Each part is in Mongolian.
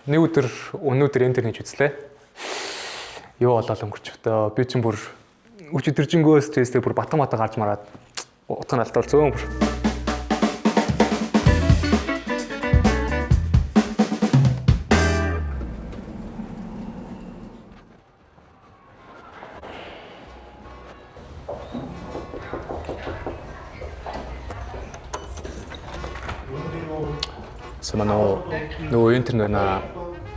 Нэг өнөөдөр интернет үзлээ. Юу болоод өнгөрч өтөө. Би чинь бүр өчигдөржингөө стресстэй бүр батан гарч мараад утга нь алдвал зөөн бүр. Нөгөө интернет на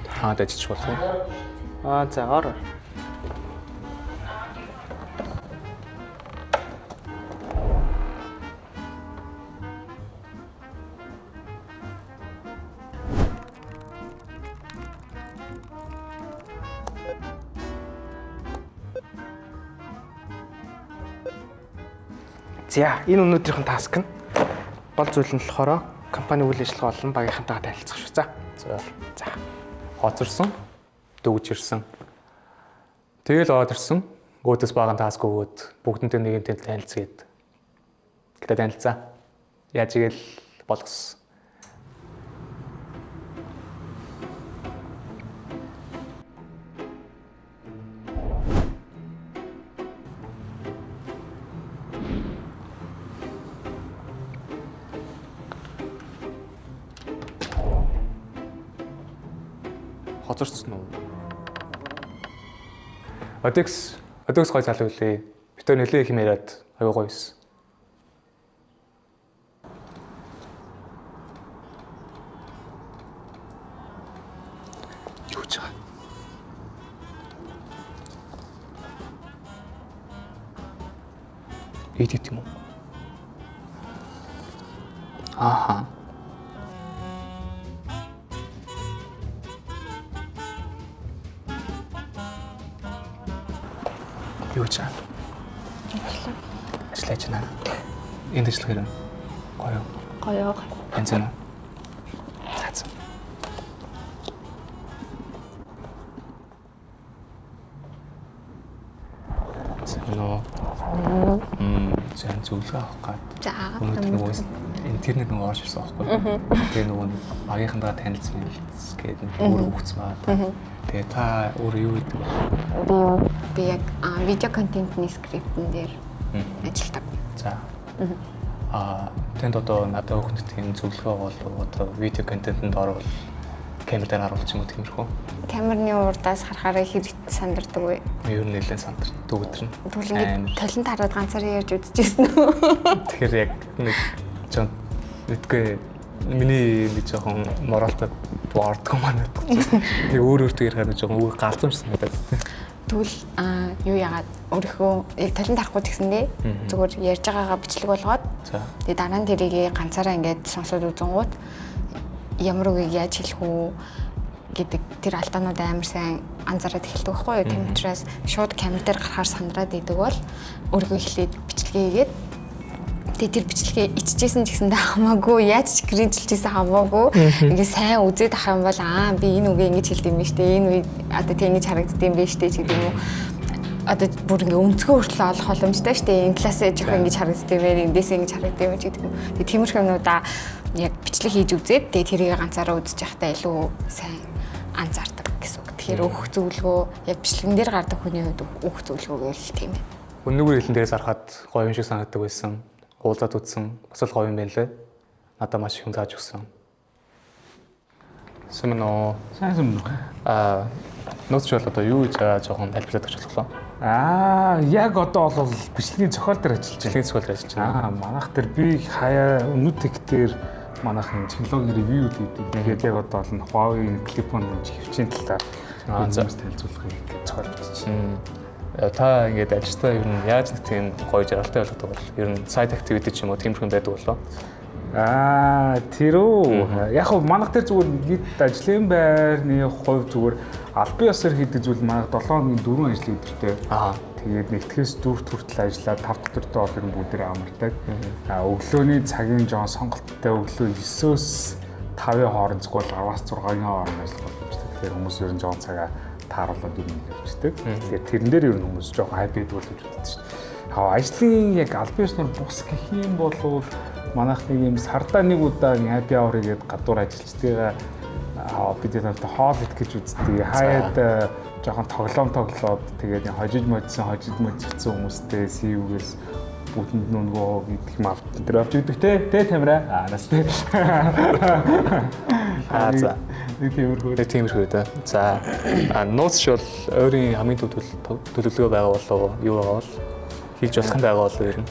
хаад ажиллаж болох. За ороо. За энэ өнөөдрийнхэн таск нь гол зүйл нь болохоор компани үйл ажиллагаа болон багийнхантайгаа танилцах шүү. За. Хоцорсон, дүүжирсэн. Тэгэл ороод ирсэн. Өөдөөс баган таск өгөөд бүгдэнтэй нэгэнтэй танилцгээд. Гэтэ танилцаа. Яаж игэл болгосон. Хоцорсон уу? Одекс гой залуу үлээ. Битээ нэлээ их юм яриад аягүй гоё юусэн. Юу ч байгаа. Эдит юм уу? Аха. Юу ч аа. Ажиллаж байна. Энд ажиллах хэрэг. Гоё. Энзэн. Цац. Зэнэ. Зэн зөвлөгөө авах гад. За. Нөгөө интернет нөгөө орж ирсэн байхгүй. Тэгээ нөгөө багийнхандаа танилцсан гэдэг өөр хөгцсөн байна. Тэгээ та өөр юу гэдэг вэ? Би яг видео контентны скриптэн дээр ажилладаг. За. Тэнд одоо надад өгөх тийм зөвлөгөө бол одоо видео контентэнд орвол камер дээр харуулж юм уу тиймэрхүү? Камерны урдаас харахаараа хэрэг сандардаг вэ? Ер нь нэлээд сандар. Төгөдөр нь. Тэгвэл ингээд талент хараад ганцаараа ярьж үзчихсэн үү? Тэгэхээр яг нэг жоо мэдгүй миний нэг жоохон моралтай боордгоо манайд. Тэг өөртөө ярихаар нэг жоохон үг галзуумсан надад. Тэгвэл юу яагаад өөрийнхөө яг талент харахгүй тэгсэндээ зүгээр ярьж байгаагаа бичлэг болгоод тэгээ дараа нь тэрийг ганцаараа ингээд сонсоод үзэнгүүт ямар үгийг яаж хэлэх үү гэдэг тэр алдаанууд амар сайн анзаараад эхэлдэг байхгүй юу? Тийм учраас шууд камер дээр гарахаар сандраад идэг бол өөрийгөө эхлээд бичлэгээгээд тэгээ тэр бичлэгээ иччихсэн ч гэсэндээ хамаагүй яаж ч гэрэлжилжсэн хамаагүй ингээд сайн үзээд ах юм бол би энэ үгээ ингэж хэлдэг юм биш үү? Энэ үе одоо тийм ингэж харагддаг юм биш үү гэдэг юм уу? Одоо бүр ингээ өнцгөө хүртэл олох боломжтой шүү дээ. Энэ талаас жоохон ингэж харагддаг юм, эндээс ингэж харагддаг юм гэдэг юм. Тэгээ тиймэрхүү юмудаа яг бичлэг хийж үзээд тэгээ тэрийг ганцаараа үзэж явахдаа илүү сайн анзаардаг гэсэн үг. Тэгэхээр өөх зөвлөгөө яг бичлэгэн дээр гардаг хүний хувьд өөх зөвлөгөө гэх тийм ээ. Өнөөдөр хэлэн дээрээс харахад гоё юм шиг санагддаг байсан. Уулзаад үзсэн. Бас л гоё юм байна лээ. Надад маш их юм зааж өгсөн. Сэмнөө. Сайн. Нууц бол одоо юу гэж жоохон тайлбарлаад өгч боллоо. Яг одоо бол бичлэгийн зохиол дээр ажиллаж байна. Манайх дээр би хаяа өнөөдөр дээр манайхын технологийн ревю гэдэг. Тэгээд яг одоо бол Huawei Clip-on хөвчийн талаар зүйлс танилцуулахыг зохиол бичиж байна. Та ингээд ажилтаа ер нь яаж нэг тийм гоё жаргалтай болгодог бол ер нь side activity ч юм уу тиймэрхүү байдаг болоо. Тэр үү. Яг нь манайх дээр зүгээр нийт ажлын байрны хувь зүгээр албан ёсоор хийдэг зүйл манайх 7 хоногийн 4 ажлын өдөртэй. Тэгээд нэгтгэс 4-т хүртэл ажиллаад 5 өдөртөө бол ер нь бүгдээ амардаг. Өглөөний цагийн жоон сонголттой өглөө 9-өөс 5-ын хооронд зүгээр 5-аас 6-ын хооронд ажиллах боломжтой. Тэгэхээр хүмүүс ер нь жоон цагаа тааруулаад ер нь явчихдаг. Тэгэхээр тэрэн дээр ер нь хүмүүс жоохон хайпэд болж үздэг шүү дээ. Ажлын яг албан ёсноор бус гэх юм бол манайх нэг юм сардаа нэг удаа happy hour-ыг гадуур ажилчдаа бид нартай хоол идэх гэж үздэг. Хаяад жоохон тоглоод тэгээд хожиж модсон хүмүүстэй CU-гээс бүтэнд нүнгөө идэх мав тэр авч идэх те тамира нас те. За. Тиймэрхүү дээ. За нууц шил өөрийн хамгийн төлөвлөгөө байгаа болов юу байгаа бол хийж болох юм байгаа бол ер нь.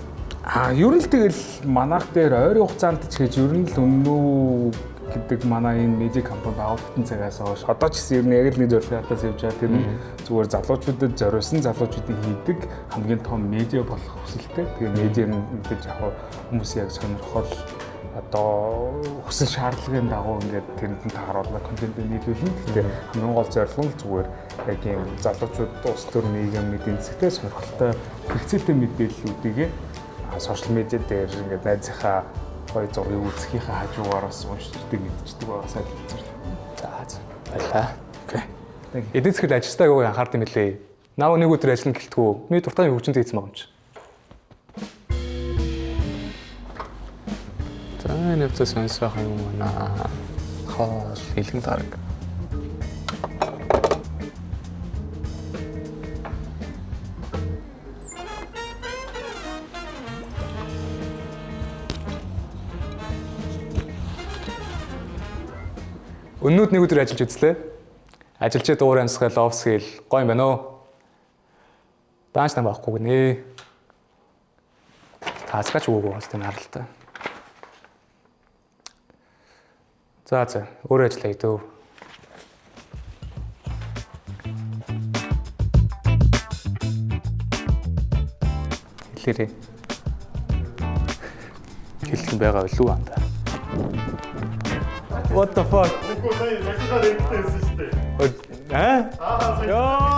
Ер нь л тэгэл манайх дээр ойрын хугацаанд ч гэж ер нь л өмнөө гэдэг манай энэ медиа компани байгуулагдсан цагаас хойш одоо ч гэсэн ер нь яг л нэг зорилгоотаас явж байгаа. Тэр нь зүгээр залуучуудад зориулсан залуучуудын хийдэг хамгийн том медиа болох хүсэлтэй. Тэгээ медиа нь мэдээж яг хүмүүс яг сонирхол одоо хүсэл шаардлагын дагуу ингээд тэрэнд нь тааруулна контентыг нийлүүлнэ. Гэхдээ хамгийн гол зорилго нь зүгээр яг юм залуучууд улс төр нийгэм мэдээ зэгтэй сонирхолтой хэрэгцээтэй мэдээллүүдийг сошиал медиа дээр ингээд найзынхаа гоё зургийг үзэхийнхээ хажуугаар бас уншдаг мэдчихдэг байгаасаа л үзэж байна. За баярлаа. Окей. Эдийн засгийн ажилтнаа юу анхаард юм бэлээ. Наа нэг өдөр ажиллана гэлтгүү. Миний дуртай хөгжинтэй хийсэн байгаа юм чи. За энэ өдөр сонсох юм байна. Хоол хэлэн дарга. Өнөөдөр нэг өдөр ажиллаж үзлээ. Ажилчид уур амьсгал, офс гээл гоё юм байна уу? Даанч нам байхгүй гинэ. Таасгаач өгөөгүй бас тийм харалтай. За өөр ажиллая дөө. Хэлээрээ. Хэлэх юм байгаа билүү анда. What the fuck? Николай, я тебя рекомендую. Яа?